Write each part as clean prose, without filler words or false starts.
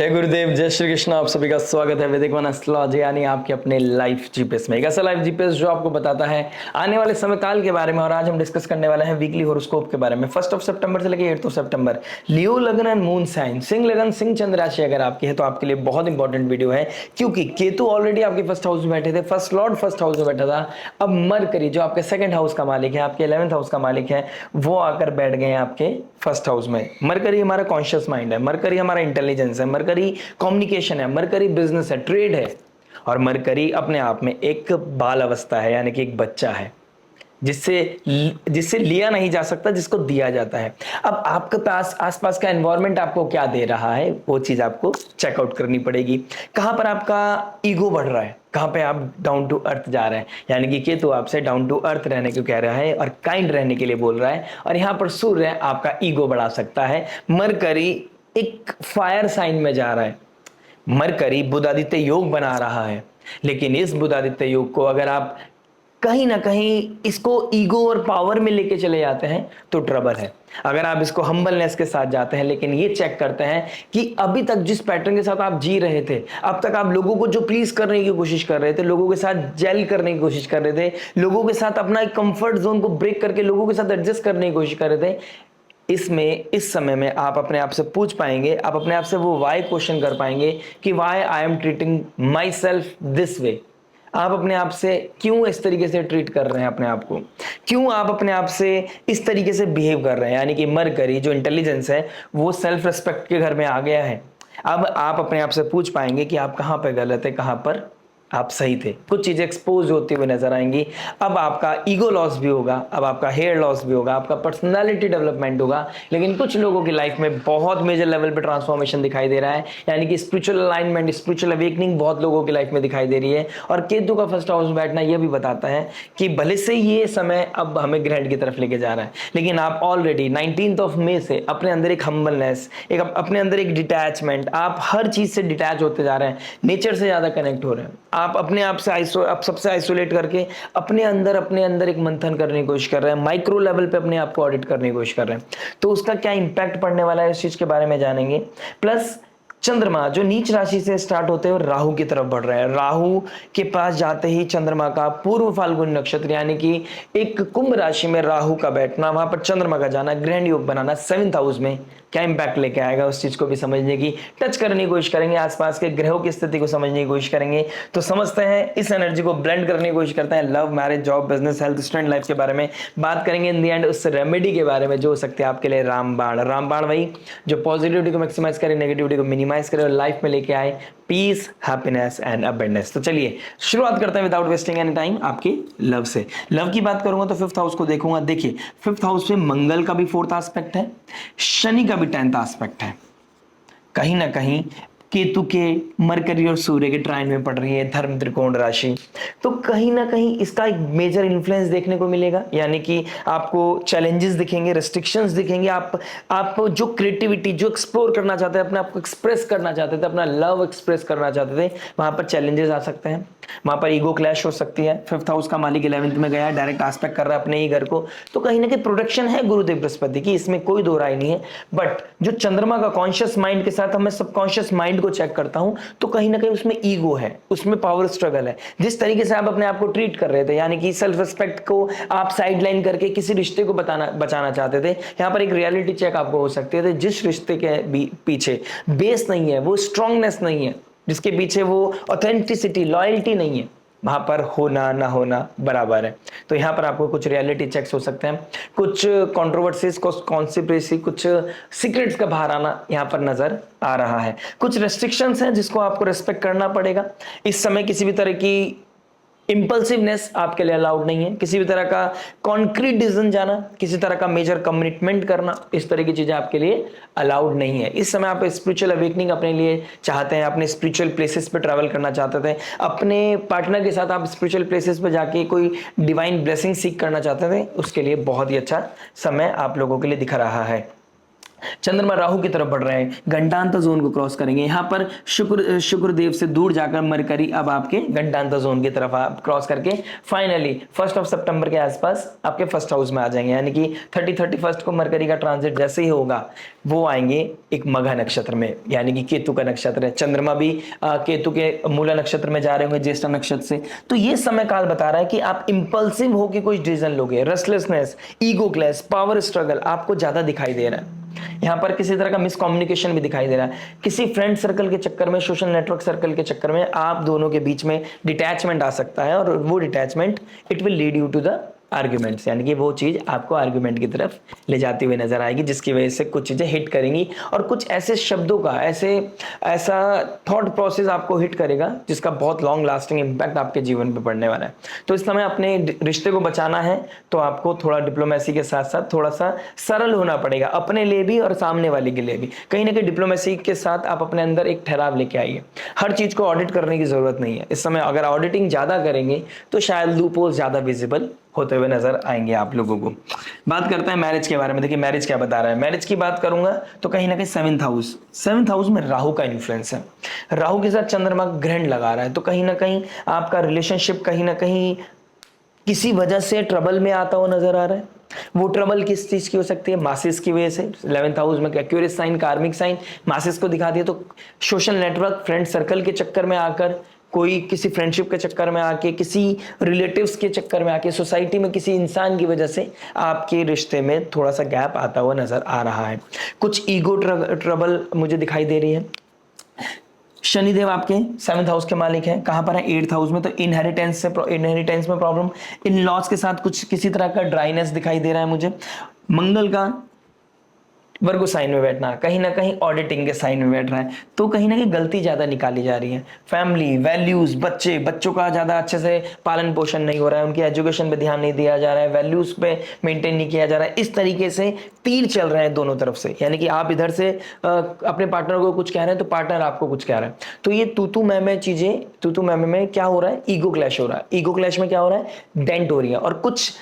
जय गुरुदेव, जय श्री कृष्ण। आप सभी का स्वागत है वैदिक वन एस्ट्रोलॉजी यानी आपके अपने लाइफ जीपीएस में। एक ऐसा लाइफ जीपीएस जो आपको बताता है आने वाले समय काल के बारे में। और आज हम डिस्कस करने वाले हैं वीकली हॉरोस्कोप के बारे में। 1 सितंबर से लेकर 8 सितंबर। लियो लगन एंड मून साइन, सिंह लगन सिंह चंद्र राशि अगर आपकी है तो आपके लिए बहुत इंपॉर्टेंट वीडियो है, क्योंकि केतु ऑलरेडी आपके फर्स्ट हाउस में बैठे थे, फर्स्ट लॉर्ड फर्स्ट हाउस में बैठा था। अब मरकरी जो आपके सेकंड हाउस का मालिक है, आपके 11th हाउस का मालिक है, वो आकर बैठ गए आपके फर्स्ट हाउस में। मरकरी हमारा कॉन्शियस माइंड है, मरकरी हमारा इंटेलिजेंस है, मरकरी कम्युनिकेशन है, मरकरी बिजनेस है, ट्रेड है। और मरकरी अपने आप में एक बाल अवस्था है, यानी कि एक बच्चा है जिससे जिससे लिया नहीं जा सकता, जिसको दिया जाता है। अब आपके पास आसपास का एनवायरनमेंट आपको क्या दे रहा है, वो चीज आपको चेकआउट करनी पड़ेगी। कहां पर आपका ईगो बढ़ रहा है, कहां पे आप डाउन टू अर्थ जा रहे हैं, यानी कि केतु आपसे डाउन टू अर्थ रहने को कह रहा है और काइंड रहने के लिए बोल रहा है। और यहां पर सूर्य आपका ईगो बढ़ा सकता है। मरकरी एक फायर साइन में जा रहा है, मरकरी बुधादित्य योग बना रहा है। लेकिन इस बुधादित्य योग को अगर आप कहीं ना कहीं इसको ईगो और पावर में लेके चले जाते हैं तो ट्रबल है। अगर आप इसको हम्बलनेस के साथ जाते हैं, लेकिन ये चेक करते हैं कि अभी तक जिस पैटर्न के साथ आप जी रहे थे, अब तक आप लोगों को जो प्लीज करने की कोशिश कर रहे थे, लोगों के साथ जेल करने की कोशिश कर रहे थे, लोगों के साथ अपना एक कंफर्ट जोन को ब्रेक करके लोगों के साथ एडजस्ट करने की कोशिश कर रहे थे, इसमें इस समय में आप अपने आप से पूछ पाएंगे, आप अपने आप से वो वाई क्वेश्चन कर पाएंगे कि why I am treating myself this way. आप अपने आप से क्यों इस तरीके से ट्रीट कर रहे हैं अपने आप को, क्यों आप अपने आप से इस तरीके से बिहेव कर रहे हैं। यानी कि मरकरी जो इंटेलिजेंस है वो सेल्फ रिस्पेक्ट के घर में आ गया है। अब आप अपने आप से पूछ पाएंगे कि आप कहां पर गलत है, कहां पर आप सही थे। कुछ चीजें एक्सपोज होती हुई नजर आएंगी। अब आपका ईगो लॉस भी होगा, अब आपका हेयर लॉस भी होगा, आपका पर्सनालिटी डेवलपमेंट होगा। लेकिन कुछ लोगों की लाइफ में बहुत मेजर लेवल पे ट्रांसफॉर्मेशन दिखाई दे रहा है, यानी कि स्पिरिचुअल अलाइनमेंट, स्पिरिचुअल अवेकनिंग बहुत लोगों की लाइफ में दिखाई दे रही है। और केतु का फर्स्ट हाउस में बैठना यह भी बताता है कि भले से ये समय अब हमें ग्रैंड की तरफ लेके जा रहा है, लेकिन आप ऑलरेडी 19 मई से अपने अंदर एक हम्बलनेस, एक अपने अंदर एक डिटैचमेंट, आप हर चीज से डिटैच होते जा रहे हैं, नेचर से ज्यादा कनेक्ट हो रहे हैं। आप अपने आप से आप सबसे आइसोलेट करके अपने अंदर एक मंथन करने की कोशिश कर रहे हैं, माइक्रो लेवल पे अपने आप को ऑडिट करने की कोशिश कर रहे हैं। तो उसका क्या इंपैक्ट पड़ने वाला है, इस चीज के बारे में जानेंगे। प्लस चंद्रमा जो नीच राशि से स्टार्ट होते हैं और राहु की तरफ बढ़ रहे हैं, राहु के पास जाते ही चंद्रमा का पूर्व फाल्गुन नक्षत्र, यानी कि एक कुंभ राशि में राहु का बैठना, वहां पर चंद्रमा का जाना, ग्रहण योग बनाना 7th हाउस में क्या इंपैक्ट लेके आएगा, उस चीज को भी समझने की, टच करने की कोशिश करेंगे, आसपास के ग्रहों की स्थिति को समझने की कोशिश करेंगे। तो समझते हैं, इस एनर्जी को ब्लेंड करने की कोशिश करते हैं। Love, marriage, job, business, health, student life के बारे में बात करेंगे। इन दी एंड उस रेमेडी के बारे में जो हो सकते हैं आपके लिए रामबाण। रामबाण वही जो पॉजिटिविटी को मैक्सिमाइज करे, नेगेटिविटी को मिनिमाइज करे और लाइफ में लेके आए पीस, हैप्पीनेस एंड अबंडेंस। तो चलिए शुरुआत करते हैं विदाउट वेस्टिंग एनी टाइम आपकी लव से। लव की बात करूंगा तो 5th हाउस को देखूंगा। देखिए 5th हाउस में मंगल का भी 4th एस्पेक्ट है, शनि का भी 10th एस्पेक्ट है। कहीं ना कहीं केतु के मरकरी और सूर्य के ट्राइन में पड़ रही है धर्म त्रिकोण राशि, तो कहीं ना कहीं इसका एक मेजर इन्फ्लुएंस देखने को मिलेगा। यानी कि आपको चैलेंजेस दिखेंगे, रेस्ट्रिक्शंस दिखेंगे। आप जो क्रिएटिविटी, जो एक्सप्लोर करना चाहते थे, अपने आप को एक्सप्रेस करना चाहते थे, अपना लव एक्सप्रेस करना चाहते थे, वहां पर चैलेंजेस आ सकते हैं, वहां पर ईगो क्लैश हो सकती है। 5th हाउस का मालिक 11th में गया है, डायरेक्ट एस्पेक्ट कर रहा है अपने ही घर को, तो कहीं ना कहीं प्रोटेक्शन है गुरुदेव बृहस्पति की, इसमें कोई दो राय नहीं है। बट जो चंद्रमा का कॉन्शियस माइंड के साथ हमें सबकॉन्शियस माइंड को चेक करता हूं, तो कहीं ना कहीं उसमें ईगो है, उसमें पावर स्ट्रगल है। जिस तरीके से आप अपने आप को ट्रीट कर रहे थे, यानी कि सेल्फ रिस्पेक्ट को आप साइडलाइन करके किसी रिश्ते को बचाना चाहते थे, यहां पर एक रियलिटी चेक आपको हो सकती है। जिस रिश्ते के पीछे बेस नहीं है, वो स्ट्रांगनेस नहीं है, जिसके पीछे वो ऑथेंटिसिटी, लॉयल्टी नहीं है, वहां पर होना ना होना बराबर है। तो यहां पर आपको कुछ रियलिटी चेक्स हो सकते हैं, कुछ कंट्रोवर्सीज, कुछ कॉन्स्पिरेसी, कुछ सीक्रेट्स का बाहर आना यहां पर नजर आ रहा है। कुछ रेस्ट्रिक्शंस हैं जिसको आपको रेस्पेक्ट करना पड़ेगा। इस समय किसी भी तरह की इंपल्सिवनेस आपके लिए अलाउड नहीं है, किसी भी तरह का कॉन्क्रीट डिसीजन जाना, किसी तरह का मेजर कमिटमेंट करना, इस तरह की चीजें आपके लिए अलाउड नहीं है। इस समय आप स्पिरिचुअल अवेकनिंग अपने लिए चाहते हैं, अपने स्पिरिचुअल प्लेसेस पे ट्रैवल करना चाहते थे, अपने पार्टनर के साथ आप स्पिरिचुअल प्लेसेस पे जाके कोई डिवाइन ब्लेसिंग सीख करना चाहते थे, उसके लिए बहुत ही अच्छा समय आप लोगों के लिए दिख रहा है। चंद्रमा राहु की तरफ बढ़ रहे हैं, घंटांतर जोन को क्रॉस करेंगे। यहाँ पर शुक्र देव से दूर जाकर मरकरी अब आपके घंटांतर जोन की तरफ आप क्रॉस करके फाइनली 1 सितंबर के आसपास आपके फर्स्ट हाउस में आ जाएंगे। यानी कि 31 को मरकरी का ट्रांजिट जैसे ही होगा वो आएंगे एक मघा नक्षत्र में, यानी कि केतु का नक्षत्र है। चंद्रमा भी केतु के मूला नक्षत्र में जा रहे होंगे ज्येष्ठा नक्षत्र से। तो ये समय काल बता रहा है कि आप इंपल्सिव होकर कोई डिसीजन लोगे, restlessness, ego clash, power struggle आपको ज्यादा दिखाई दे रहा है। यहां पर किसी तरह का मिसकम्युनिकेशन भी दिखाई दे रहा है। किसी फ्रेंड सर्कल के चक्कर में, सोशल नेटवर्क सर्कल के चक्कर में आप दोनों के बीच में डिटैचमेंट आ सकता है, और वो detachment it will lead you to the arguments, यानी कि वो चीज आपको आर्ग्यूमेंट की तरफ ले जाती हुई नजर आएगी, जिसकी वजह से कुछ चीजें हिट करेंगी और कुछ ऐसे शब्दों का ऐसा थॉट प्रोसेस आपको हिट करेगा जिसका बहुत लॉन्ग लास्टिंग इंपैक्ट आपके जीवन पे पड़ने वाला है। तो इस समय अपने रिश्ते को बचाना है तो आपको थोड़ा डिप्लोमेसी के साथ साथ थोड़ा सा सरल होना पड़ेगा, अपने लिए भी और सामने वाले के लिए भी। कहीं ना कहीं डिप्लोमेसी के साथ आप अपने अंदर एक ठहराव लेके आइए। हर चीज को ऑडिट करने की जरूरत नहीं है इस समय। अगर ऑडिटिंग ज्यादा करेंगे तो शायद लूपहोल ज्यादा विजिबल होते हुए नजर आएंगे आप लोगों को। बात करते हैं मैरिज के बारे में। देखिए मैरिज क्या बता रहा है। मैरिज की बात करूंगा तो कहीं ना कहीं सेवंथ हाउस में राहु का इन्फ्लुएंस है। राहु के साथ चंद्रमा ग्रहण लगा रहा है, तो कहीं ना कहीं आपका रिलेशनशिप कहीं ना कहीं किसी वजह से ट्रबल में आता हुआ नजर आ रहा है। वो ट्रबल किस चीज की हो सकती है? मासिस की वजह से। 11th हाउस में एक्यूरियस साइन, कार्मिक साइन मासिस को दिखा दिया। तो सोशल नेटवर्क, फ्रेंड सर्कल के चक्कर में आकर, कोई किसी फ्रेंडशिप के चक्कर में आके, किसी रिलेटिव्स के चक्कर में आके, सोसाइटी में किसी इंसान की वजह से आपके रिश्ते में थोड़ा सा गैप आता हुआ नजर आ रहा है। कुछ ईगो ट्रबल मुझे दिखाई दे रही है। शनिदेव आपके 7th हाउस के मालिक हैं, कहां पर है? 8th हाउस में। तो इनहेरिटेंस में प्रॉब्लम, इन लॉज के साथ कुछ किसी तरह का ड्राइनेस दिखाई दे रहा है मुझे। मंगल का वर्गो साइन में बैठना, कहीं ना कहीं ऑडिटिंग के साइन में बैठ रहा है, तो कहीं ना कहीं गलती ज्यादा निकाली जा रही है। फैमिली वैल्यूज, बच्चों का ज्यादा अच्छे से पालन पोषण नहीं हो रहा है, उनकी एजुकेशन पे ध्यान नहीं दिया जा रहा है, वैल्यूज पे मेंटेन नहीं किया जा रहा है। इस तरीके से तीर चल रहे हैं दोनों तरफ से, यानी कि आप इधर से अपने पार्टनर को कुछ कह रहे हैं तो पार्टनर आपको कुछ कह रहा है। तो ये तू मैं में क्या हो रहा है? ईगो क्लैश हो रहा है। ईगो क्लैश में क्या हो रहा है? डेंट हो रही है। और कुछ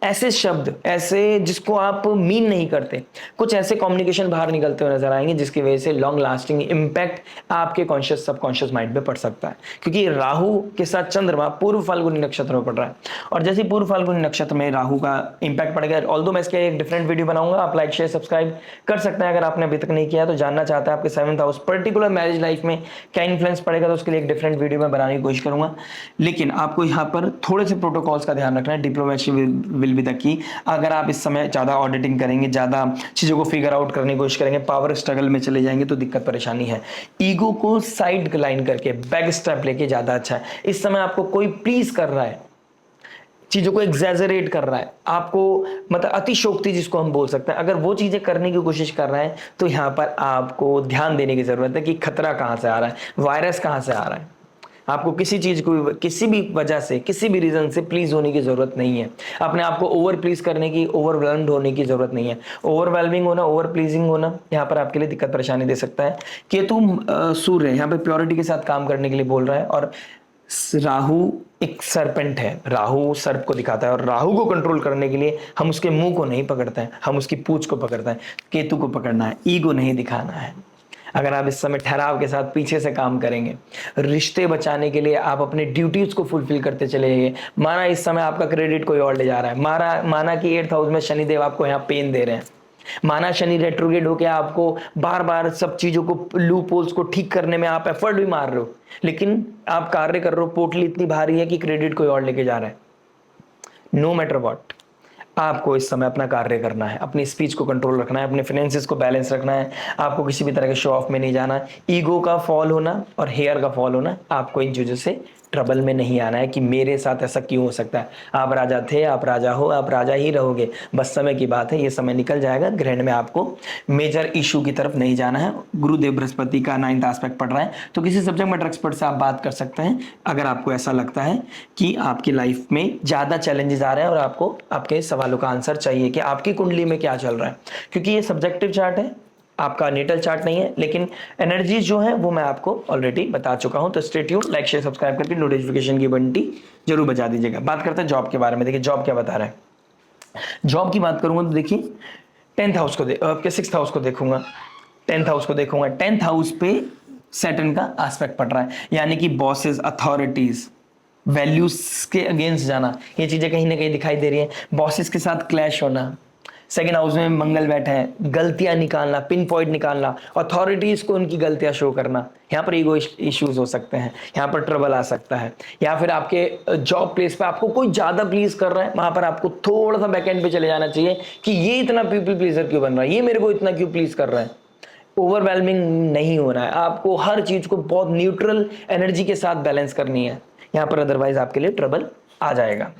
ऐसे शब्द, ऐसे जिसको आप मीन नहीं करते, कुछ ऐसे कम्युनिकेशन बाहर निकलते हुए नजर आएंगे जिसकी वजह से लॉन्ग लास्टिंग इंपैक्ट आपके कॉन्शियस सबकॉन्शियस माइंड पे पड़ सकता है। क्योंकि राहु के साथ चंद्रमा पूर्व फाल्गुनी नक्षत्र में पड़ रहा है, और जैसे पूर्व फाल्गुनी नक्षत्र में राहु का इंपैक्ट पड़ेगा, ऑल्दो मैं इसके एक डिफरेंट वीडियो बनाऊंगा, आप लाइक शेयर सब्सक्राइब कर सकते हैं अगर आपने अभी तक नहीं किया तो। जानना चाहते हैं आपके 7th house particular marriage life में क्या इन्फ्लुएंस पड़ेगा, तो उसके लिए एक डिफरेंट वीडियो में बनाने की कोशिश करूंगा। लेकिन आपको यहाँ पर थोड़े से प्रोटोकॉल्स का ध्यान रखना है। Diplomacy will be the key. अगर आप इस समय ज्यादा ऑडिटिंग करेंगे, ज्यादा चीजों को फिगर आउट करने की कोशिश करेंगे, पावर स्ट्रगल में चले जाएंगे तो दिक्कत परेशानी है। ईगो को साइड लाइन करके बैक स्टेप लेके ज्यादा अच्छा है। इस समय आपको कोई प्लीज कर रहा है, चीजों को एग्जैजरेट कर रहा है, आपको मतलब अतिशोक्ति जिसको हम बोल सकते हैं, अगर वो चीजें करने की कोशिश कर रहा है तो यहां पर आपको ध्यान देने की जरूरत है कि खतरा कहां से आ रहा है, वायरस कहां से आ रहा है। आपको किसी चीज को, किसी भी वजह से, किसी भी रीजन से प्लीज होने की जरूरत नहीं है। अपने आप को ओवर प्लीज करने की, ओवरवेल्म्ड होने की जरूरत नहीं है। ओवरवेल्मिंग होना, ओवर प्लीजिंग होना यहाँ पर आपके लिए दिक्कत परेशानी दे सकता है। केतु सूर्य यहाँ पे प्योरिटी के साथ काम करने के लिए बोल रहा है, और राहु एक सरपेंट है, राहु सर्प को दिखाता है, और राहु को कंट्रोल करने के लिए हम उसके मुंह को नहीं पकड़ते हैं, हम उसकी पूंछ को पकड़ते हैं। केतु को पकड़ना है, ईगो नहीं दिखाना है। अगर आप इस समय ठहराव के साथ पीछे से काम करेंगे, रिश्ते बचाने के लिए आप अपने ड्यूटीज को फुलफिल करते चले जाइए। माना इस समय आपका क्रेडिट कोई और ले जा रहा है, माना कि 8th हाउस में शनिदेव आपको यहाँ पेन दे रहे हैं, माना शनि रेट्रोग्रेड होकर आपको बार बार सब चीजों को, लूप होल्स को ठीक करने में आप एफर्ट भी मार रहे हो, लेकिन आप कार्य कर रहे हो, पोटली इतनी भारी है कि क्रेडिट कोई और लेके जा रहा है। नो मैटर व्हाट, आपको इस समय अपना कार्य करना है, अपनी स्पीच को कंट्रोल रखना है, अपने फाइनेंसेस को बैलेंस रखना है। आपको किसी भी तरह के शो ऑफ में नहीं जाना। ईगो का फॉल होना और हेयर का फॉल होना, आपको इन चीजों से ट्रबल में नहीं आना है कि मेरे साथ ऐसा क्यों हो सकता है। आप राजा थे, आप राजा हो, आप राजा ही रहोगे, बस समय की बात है, ये समय निकल जाएगा। ग्रहण में आपको मेजर इशू की तरफ नहीं जाना है। गुरुदेव बृहस्पति का 9th एस्पेक्ट पड़ रहा है, तो किसी सब्जेक्ट मैटर एक्सपर्ट से आप बात कर सकते हैं अगर आपको ऐसा लगता है कि आपकी लाइफ में ज्यादा चैलेंजेस आ रहे हैं और आपको आपके सवालों का आंसर चाहिए कि आपकी कुंडली में क्या चल रहा है। क्योंकि ये सब्जेक्टिव चार्ट है, आपका नेटल चार्ट नहीं है, लेकिन एनर्जीज जो है वो मैं आपको ऑलरेडी बता चुका हूं। तो stay tuned, like share subscribe करके नोटिफिकेशन की घंटी जरूर बजा दीजिएगा। बात करते हैं जॉब के बारे में। देखिए जॉब क्या बता रहा है। जॉब की बात करूंगा तो देखिए आपके 6th हाउस को देखूंगा, 10th हाउस को देखूंगा। 10th हाउस पे सैटर्न का एस्पेक्ट पड़ रहा है, यानी कि बॉसेस, अथॉरिटीज, वैल्यूज के अगेंस्ट जाना, ये चीजें कहीं ना कहीं दिखाई दे रही है। बॉसेस के साथ क्लैश होना, सेकेंड हाउस में मंगल बैठा है, गलतियां निकालना, पिन पॉइंट निकालना, अथॉरिटीज को उनकी गलतियां शो करना, यहाँ पर ईगो इश्यूज हो सकते हैं, यहाँ पर ट्रबल आ सकता है। या फिर आपके जॉब प्लेस पे आपको कोई ज्यादा प्लीज कर रहा है, वहां पर आपको थोड़ा सा बैकएंड पे चले जाना चाहिए कि ये इतना पीपल प्लीजर क्यों बन रहा है, ये मेरे को इतना क्यों प्लीज कर रहा है। ओवरवेलमिंग नहीं होना है, आपको हर चीज को बहुत न्यूट्रल एनर्जी के साथ बैलेंस करनी है यहाँ पर, अदरवाइज आपके लिए ट्रबल आ जाएगा।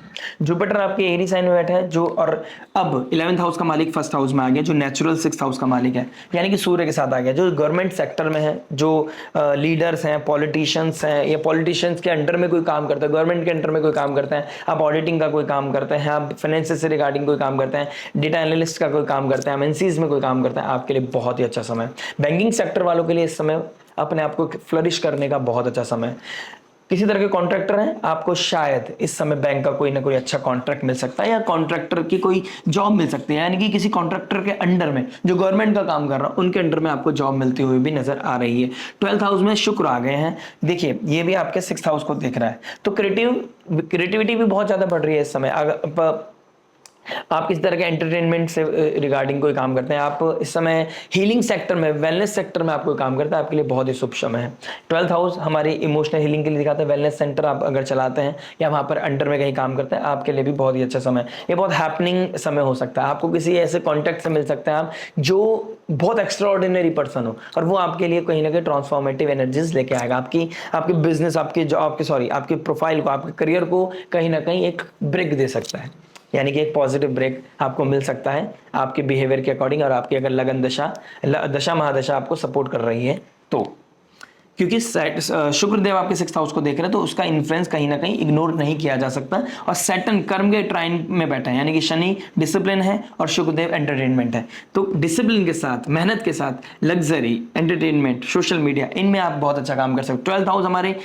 जुपिटर आपके एरी साइन में बैठा है, जो और अब 11th हाउस का मालिक 1st हाउस में आ गया, जो नेचुरल 6th हाउस का मालिक है, यानी कि सूर्य के साथ आ गया, जो गवर्नमेंट सेक्टर में है, जो लीडर्स हैं, पॉलिटिशियंस हैं, या पॉलिटिशियंस के अंडर में कोई काम करता है, गवर्नमेंट के अंडर में कोई काम करता है, आप ऑडिटिंग का कोई काम करते हैं, आप फाइनेंस से रिगार्डिंग कोई काम करते हैं, डेटा एनालिस्ट का कोई काम करते हैं, एमएनसीज में कोई काम करता है, आपके लिए बहुत ही अच्छा समय। बैंकिंग सेक्टर वालों के लिए इस समय अपने आप को फ्लरिश करने का बहुत अच्छा समय। किसी तरह के कॉन्ट्रैक्टर हैं, आपको शायद इस समय बैंक का कोई ना कोई अच्छा कॉन्ट्रैक्ट मिल सकता है, या कॉन्ट्रैक्टर की कोई जॉब मिल सकती है, यानी कि किसी कॉन्ट्रैक्टर के अंडर में जो गवर्नमेंट का काम कर रहा है उनके अंडर में आपको जॉब मिलती हुई भी नजर आ रही है। 12th हाउस में शुक्र आ गए हैं, देखिए ये भी आपके 6th हाउस को देख रहा है, तो क्रिएटिविटी भी बहुत ज्यादा बढ़ रही है इस समय। आप किस तरह के एंटरटेनमेंट से रिगार्डिंग कोई काम करते हैं, आप इस समय हीलिंग सेक्टर में, वेलनेस सेक्टर में आप कोई काम करते हैं, आपके लिए बहुत ही शुभ समय है। 12th हाउस हमारी इमोशनल हीलिंग के लिए दिखाता है, वेलनेस सेंटर आप अगर चलाते हैं या वहां पर अंडर में कहीं काम करते हैं, आपके लिए भी बहुत ही अच्छा समय। ये बहुत हैपनिंग समय हो सकता है, आपको किसी ऐसे कॉन्टेक्ट से मिल सकते हैं आप जो बहुत एक्स्ट्राऑर्डिनरी पर्सन हो, और वो आपके लिए कहीं ना कहीं ट्रांसफॉर्मेटिव एनर्जीज लेके आएगा, आपके बिजनेस, आपके प्रोफाइल को, आपके करियर को कहीं ना कहीं एक ब्रेक दे सकता है, यानी कि एक पॉजिटिव ब्रेक आपको मिल सकता है आपके बिहेवियर के अकॉर्डिंग, और आपकी अगर लगन दशा महादशा आपको सपोर्ट कर रही है तो। क्योंकि शुक्रदेव आपके 6th हाउस को देख रहे हैं, तो उसका इन्फ्लुएंस कहीं ना कहीं इग्नोर नहीं किया जा सकता। और सैटर्न कर्म के ट्राइन में बैठा है, यानी कि शनि डिसिप्लिन है और शुक्रदेव एंटरटेनमेंट है, तो डिसिप्लिन के साथ, मेहनत के साथ, लग्जरी, एंटरटेनमेंट, सोशल मीडिया, इनमें आप बहुत अच्छा काम कर सकते हो। 12th हाउस हमारे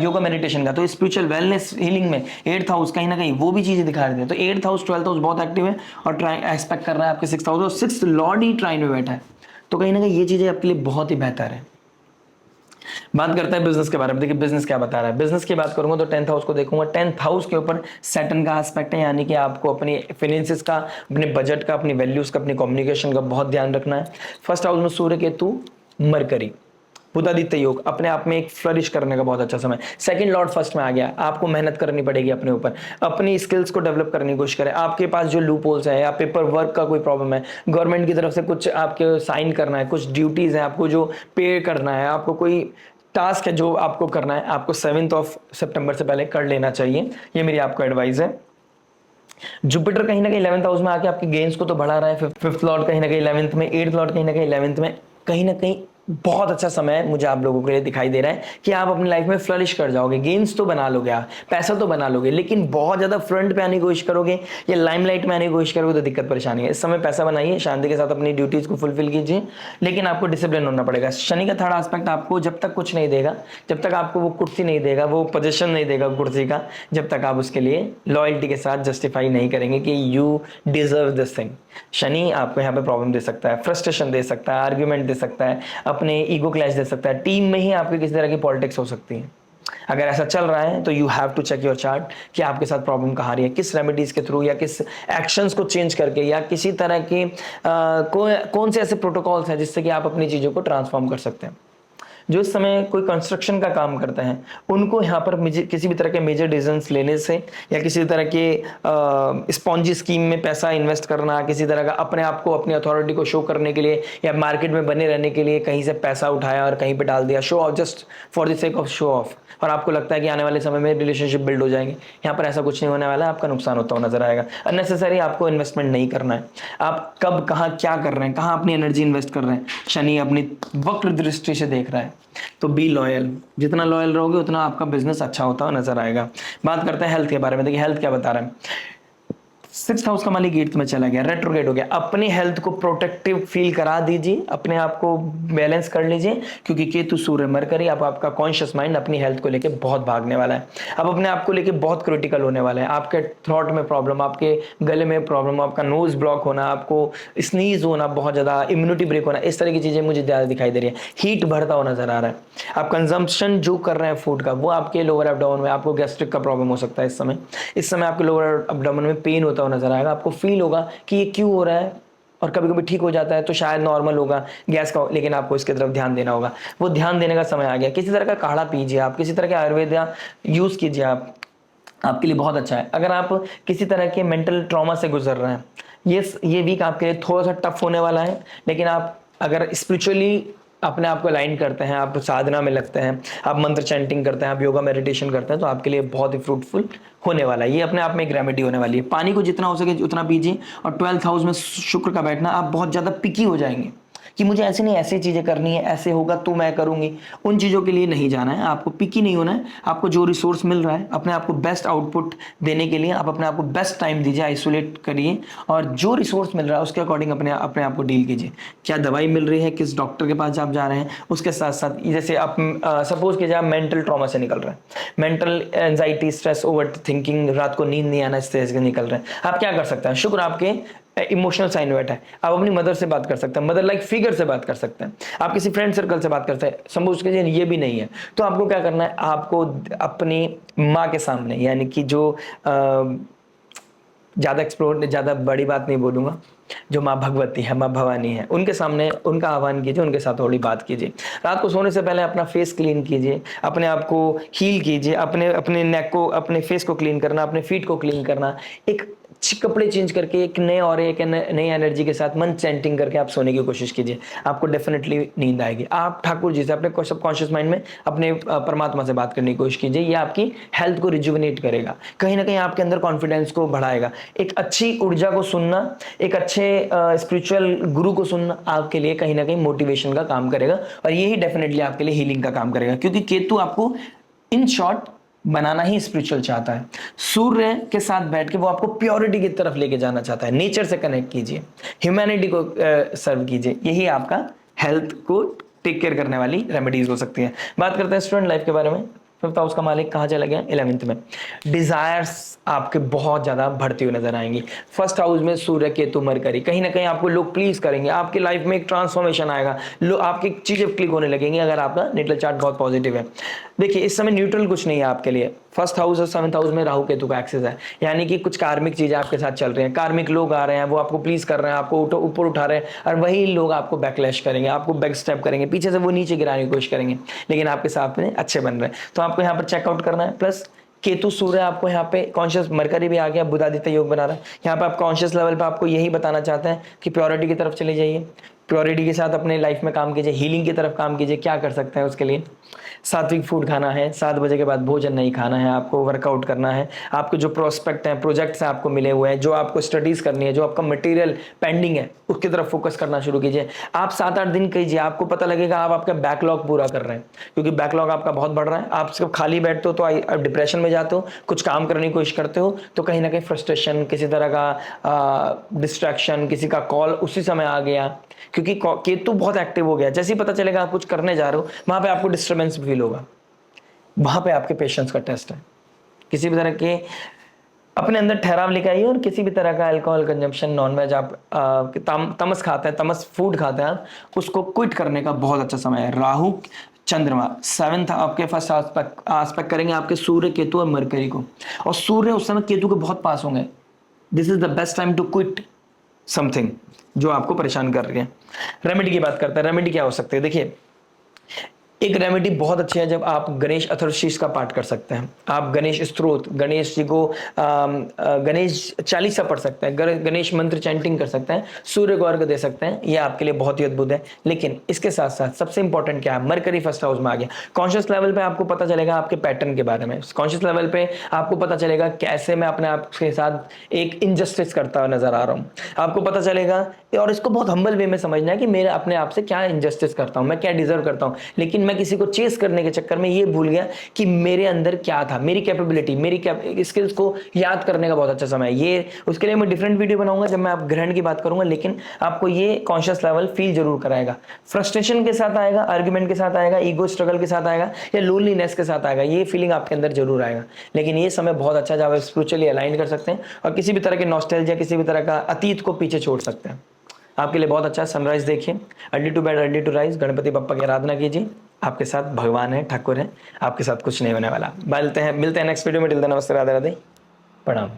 योगा मेडिटेशन का, तो स्पिरिचुअल वेलनेस हीलिंग में 8th हाउस कहीं ना कहीं वो भी चीजें दिखा रहे थे, तो 8th हाउस 12th हाउस बहुत एक्टिव है और एक्सपेक्ट कर रहा है आपके 6th हाउस, और 6th लॉर्ड ही ट्राइन में बैठा है, तो कहीं ना कहीं ये चीजें आपके लिए बहुत ही बेहतर है। बात करता है बिजनेस के बारे में, देखिए बिजनेस क्या बता रहा है। बिजनेस की बात करूंगा तो 10th हाउस को देखूंगा, 10th हाउस के ऊपर सैटर्न का एस्पेक्ट है, यानी कि आपको अपनी फाइनेंसेस का, अपने बजट का, अपनी वैल्यूज का, अपनी कम्युनिकेशन का बहुत ध्यान रखना है। 1st हाउस में सूर्य, केतु, मरकरी, बुधादित्य योग, अपने आप में एक फ्लरिश करने का बहुत अच्छा समय। सेकंड लॉर्ड 1st में आ गया, आपको मेहनत करनी पड़ेगी अपने ऊपर, अपनी स्किल्स को डेवलप करने की कोशिश करें। आपके पास जो लूप होल्स है, या पेपर वर्क का कोई प्रॉब्लम है, गवर्नमेंट की तरफ से कुछ आपके साइन करना है, कुछ ड्यूटीज है आपको जो पे करना है, आपको कोई टास्क है जो आपको करना है, आपको 7 सितंबर से पहले कर लेना चाहिए, ये मेरी आपको एडवाइस है। जुपिटर कहीं ना कहीं 11th हाउस में आके आपके गेन्स को तो बढ़ा रहा है, 5th लॉर्ड कहीं ना कहीं 11th में, 8th लॉर्ड कहीं ना कहीं 11th में, कहीं ना कहीं बहुत अच्छा समय है मुझे आप लोगों के लिए दिखाई दे रहा है कि आप अपनी लाइफ में फ्लरिश कर जाओगे, गेन्स तो बना लोगे, आप पैसा तो बना लोगे, लेकिन बहुत ज्यादा फ्रंट पे आने की कोशिश करोगे या लाइमलाइट में आने की कोशिश करोगे तो दिक्कत परेशानी है। इस समय पैसा बनाइए, शांति के साथ अपनी ड्यूटीज को फुलफिल कीजिए, लेकिन आपको डिसिप्लिन होना पड़ेगा। शनि का 3rd एस्पेक्ट आपको जब तक कुछ नहीं देगा, जब तक आपको वो कुर्सी नहीं देगा, वो पोजीशन नहीं देगा कुर्सी का, जब तक आप उसके लिए लॉयल्टी के साथ जस्टिफाई नहीं करेंगे कि you deserve this thing, Shani आपको यहाँ पे प्रॉब्लम दे सकता है, फ्रस्ट्रेशन दे सकता है, आर्ग्यूमेंट दे सकता है, अपने ईगो क्लैश दे सकता है, टीम में ही आपकी किसी तरह की पॉलिटिक्स हो सकती है। अगर ऐसा चल रहा है तो you have to check your chart कि आपके साथ प्रॉब्लम कहाँ आ रही है, किस रेमेडीज के थ्रू या किस एक्शंस को चेंज करके या किसी तरह के कौन से ऐसे प्रोटोकॉल्स हैं जिससे कि आप अपनी चीजों को ट्रांसफॉर्म कर सकते हैं। जो इस समय कोई कंस्ट्रक्शन का काम करते हैं उनको यहाँ पर किसी भी तरह के मेजर डिसीजंस लेने से या किसी तरह के स्पॉन्जी स्कीम में पैसा इन्वेस्ट करना, किसी तरह का अपने आप को, अपनी अथॉरिटी को शो करने के लिए या मार्केट में बने रहने के लिए कहीं से पैसा उठाया और कहीं पे डाल दिया, show off, just for the sake of show off, और आपको लगता है कि आने वाले समय में रिलेशनशिप बिल्ड हो जाएंगे, यहाँ पर ऐसा कुछ नहीं होने वाला है, आपका नुकसान होता हुआ नजर आएगा। अननेसेसरी आपको इन्वेस्टमेंट नहीं करना है, आप कब कहाँ क्या कर रहे हैं, कहाँ अपनी एनर्जी इन्वेस्ट कर रहे हैं, शनि अपनी वक्र दृष्टि से देख रहा है, तो बी लॉयल, जितना लॉयल रहोगे उतना आपका बिजनेस अच्छा होता हुआ नजर आएगा। बात करते हैं हेल्थ के बारे में, देखिए हेल्थ क्या बता रहा है। सिक्स हाउस का मालिक एट्थ में चला गया, रेट्रोग्रेड हो गया। अपनी हेल्थ को प्रोटेक्टिव फील करा दीजिए, अपने आप को बैलेंस कर लीजिए, क्योंकि केतु सूर्य मरकरी अब आपका कॉन्शियस माइंड अपनी हेल्थ को लेके बहुत भागने वाला है, अब अपने आप को लेके बहुत क्रिटिकल होने वाला है। आपके थ्रोट में प्रॉब्लम, आपके गले में प्रॉब्लम, आपका नोज ब्लॉक होना, आपको स्नीज होना, बहुत ज्यादा इम्यूनिटी ब्रेक होना, इस तरह की चीजें मुझे ज्यादा दिखाई दे रही है। हीट बढ़ता हुआ नजर आ रहा है। आप कंजम्पशन जो कर रहे हैं फूड का, वो आपके लोअर एब्डोमेन में, आपको गैस्ट्रिक का प्रॉब्लम हो सकता है इस समय आपके लोअर एब्डोमेन में पेन होता हुआ नजर आएगा। आपको फील होगा कि ये क्यों हो रहा है, और कभी कभी ठीक हो जाता है तो शायद नॉर्मल होगा गैस का, लेकिन आपको इसकी तरफ ध्यान देना होगा। वो ध्यान देने का समय आ गया। किसी तरह का काढ़ा पीजिए, आप किसी तरह के आयुर्वेद यूज कीजिए, आप आपके लिए बहुत अच्छा है। अगर आप किसी तरह के मेंटल ट्रॉमा से गुजर रहे हैं, ये वीक आपके लिए थोड़ा सा टफ होने वाला है, लेकिन आप अगर स्पिरिचुअली अपने आप को अलाइन करते हैं, आप साधना में लगते हैं, आप मंत्र चैंटिंग करते हैं, आप योगा मेडिटेशन करते हैं, तो आपके लिए बहुत ही फ्रूटफुल होने वाला है। ये अपने आप में एक रेमेडी होने वाली है। पानी को जितना हो सके उतना पीजिए, और 12th हाउस में शुक्र का बैठना, आप बहुत ज्यादा पिकी हो जाएंगे कि मुझे ऐसे नहीं ऐसी चीजें करनी है, ऐसे होगा तो मैं करूंगी। उन चीजों के लिए नहीं जाना है, आपको पिकी नहीं होना है। आपको जो रिसोर्स मिल रहा है, अपने आप को बेस्ट आउटपुट देने के लिए आप अपने आप को बेस्ट टाइम दीजिए, आइसोलेट करिए, और जो रिसोर्स मिल रहा है उसके अकॉर्डिंग अपने आप को डील कीजिए। क्या दवाई मिल रही है, किस डॉक्टर के पास आप जा रहे हैं, उसके साथ साथ जैसे आप सपोज कीजिए आप मेंटल ट्रॉमा से निकल रहे हैं, mental anxiety, stress, over thinking, रात को नींद नहीं आना, इस तरह से निकल रहे हैं, आप क्या कर सकते हैं? शुक्र आपके इमोशनल साइन वेट है, आप अपनी मदर से बात कर सकते हैं, मदर लाइक फिगर से बात कर सकते हैं, आप किसी फ्रेंड सर्कल से बात करते हैं। सपोज कीजिए ये भी नहीं है, तो आपको क्या करना है? आपको अपनी माँ के सामने, यानी कि जो ज़्यादा एक्सप्लोर, ज़्यादा बड़ी बात नहीं बोलूँगा, जो माँ भगवती है, माँ भवानी है, उनके सामने उनका आह्वान कीजिए, उनके साथ थोड़ी बात कीजिए। रात को सोने से पहले अपना फेस क्लीन कीजिए, अपने आप को हील कीजिए, अपने अपने नेक को, अपने फेस को क्लीन करना, अपने फीट को क्लीन करना, एक कपड़े चेंज करके एक नए और एक नई एनर्जी के साथ मन चैंटिंग करके आप सोने की कोशिश कीजिए, आपको डेफिनेटली नींद आएगी। आप ठाकुर जी से, अपने सबकॉन्शियस माइंड में अपने परमात्मा से बात करने की कोशिश कीजिए, ये आपकी हेल्थ को रिजुविनेट करेगा, कहीं ना कहीं आपके अंदर कॉन्फिडेंस को बढ़ाएगा। एक अच्छी ऊर्जा को सुनना, एक अच्छे स्पिरिचुअल गुरु को सुनना आपके लिए कहीं ना कहीं मोटिवेशन का काम करेगा, और यही डेफिनेटली आपके लिए हीलिंग का काम करेगा, क्योंकि केतु आपको in short banana he spiritual चाहता है। सूर्य के साथ बैठ के वो आपको प्योरिटी की तरफ लेके जाना चाहता है। नेचर से कनेक्ट कीजिए, ह्यूमैनिटी को सर्व कीजिए, यही आपका हेल्थ को टेक केयर करने वाली रेमेडीज हो सकती है। बात करते हैं स्टूडेंट लाइफ के बारे में। फिफ्थ हाउस का मालिक कहाँ चला गया? 11th में। डिजायर्स आपके बहुत ज्यादा बढ़ती हुई नजर आएंगी। फर्स्ट हाउस में सूर्य, केतु, मरकरी, कहीं ना कहीं आपको लोग प्लीज करेंगे, आपकी लाइफ में एक ट्रांसफॉर्मेशन आएगा, लोग आपकी चीजें क्लिक होने लगेंगी अगर आपका नेटल चार्ट बहुत पॉजिटिव है। देखिए इस समय न्यूट्रल कुछ नहीं है आपके लिए। फर्स्ट हाउस और 7th हाउस में राहु केतु का एक्सेस है, यानी कि कुछ कार्मिक चीजें आपके साथ चल रही हैं, कार्मिक लोग आ रहे हैं, वो आपको प्लीज कर रहे हैं, आपको ऊपर उठा रहे हैं, और वही लोग आपको बैकलैश करेंगे, आपको बैक स्टेप करेंगे, पीछे से वो नीचे गिराने की कोशिश करेंगे, लेकिन आपके साथ में अच्छे बन रहे हैं। तो आपको यहाँ पर चेकआउट करना है। प्लस केतु सूर्य आपको यहाँ पे कॉन्शियस, मरकरी भी आ गया, बुधादित्य योग बना रहा है। यहाँ पे आप कॉन्शियस लेवल पे आपको यही बताना चाहते हैं कि प्योरिटी की तरफ चले जाइए, प्योरिटी के साथ अपने लाइफ में काम कीजिए, हीलिंग की तरफ काम कीजिए। क्या कर सकते हैं उसके लिए? सात्विक फूड खाना है, 7 बजे के बाद भोजन नहीं खाना है, आपको वर्कआउट करना है, आपके जो प्रोस्पेक्ट हैं, प्रोजेक्ट्स हैं आपको मिले हुए हैं, जो आपको स्टडीज करनी है, जो आपका मटेरियल पेंडिंग है, उसकी तरफ फोकस करना शुरू कीजिए। आप 7-8 दिन कीजिए, आपको पता लगेगा आप आपका बैकलॉग पूरा कर रहे हैं, क्योंकि बैकलॉग आपका बहुत बढ़ रहा है। आप सिर्फ खाली बैठते हो तो आप डिप्रेशन में जाते हो, कुछ काम करने की कोशिश करते हो तो कहीं ना कहीं फ्रस्ट्रेशन, किसी तरह का डिस्ट्रैक्शन, किसी का कॉल उसी समय आ गया, क्योंकि केतु बहुत एक्टिव हो गया। जैसे ही पता चलेगा आप कुछ करने जा रहे हो, वहां पे आपको डिस्टर्बेंस फील होगा, वहां पे आपके पेशेंस का टेस्ट है। किसी भी तरह के अपने अंदर ठहराव लेकर आइए, और किसी भी तरह का अल्कोहल कंजम्पशन, नॉनवेज, आप तमस खाते हैं, तमस फूड खाते हैं, उसको क्विट करने का बहुत अच्छा समय है। राहु चंद्रमा 7th आपके फर्स्ट आस्पेक्ट करेंगे आपके सूर्य, केतु और मरकरी को, और सूर्य उस समय केतु के बहुत पास होंगे। This is the best time to quit something जो आपको परेशान कर रही है। रेमेडी की बात करते हैं। रेमेडी क्या हो सकती है? देखिए एक रेमेडी बहुत अच्छी है, जब आप गणेश अथर्वशीष का पाठ कर सकते हैं, आप गणेश स्तोत्र, गणेश जी को गणेश चालीसा पढ़ सकते हैं, गणेश मंत्र चैंटिंग कर सकते हैं, सूर्य को अर्घ दे सकते हैं, ये आपके लिए बहुत ही अद्भुत है। लेकिन इसके साथ साथ सबसे इंपॉर्टेंट क्या है? मरकरी फर्स्ट हाउस में आ गया। कॉन्शियस लेवल पे आपको पता चलेगा आपके पैटर्न के बारे में, कॉन्शियस लेवल पे आपको पता चलेगा कैसे मैं अपने आप के साथ एक इनजस्टिस करता हुआ नजर आ रहा हूँ, आपको पता चलेगा। और इसको बहुत हम्बल वे में समझना है कि मेरे अपने आप से क्या इनजस्टिस करता हूँ, मैं क्या डिजर्व करता हूँ, लेकिन मैं किसी को चेस करने के चक्कर में ये भूल गया कि मेरे अंदर क्या था, मेरी कैपेबिलिटी, मेरी स्किल्स को याद करने का बहुत अच्छा समय है ये। उसके लिए मैं डिफरेंट वीडियो बनाऊंगा जब मैं आप ग्रहण की बात करूंगा, लेकिन आपको ये कॉन्शियस लेवल फील जरूर कराएगा। फ्रस्ट्रेशन के साथ आएगा, आर्ग्यूमेंट के साथ आएगा, ईगो स्ट्रगल के साथ आएगा, या लोनलीनेस के साथ आएगा, ये फीलिंग आपके अंदर जरूर आएगा। लेकिन ये समय बहुत अच्छा जब आप स्पिरिचुअली अलाइन कर सकते हैं और किसी भी तरह के नॉस्टैल्जिया, किसी भी तरह का अतीत को पीछे छोड़ सकते हैं। आपके लिए बहुत अच्छा सनराइज देखिए, early to bed early to rise, Ganpati Bappa की आराधना कीजिए। आपके साथ भगवान है, ठाकुर है, आपके साथ कुछ नहीं होने वाला। मिलते हैं नेक्स्ट वीडियो में। टिल देन नमस्ते, राधे राधे, प्रणाम।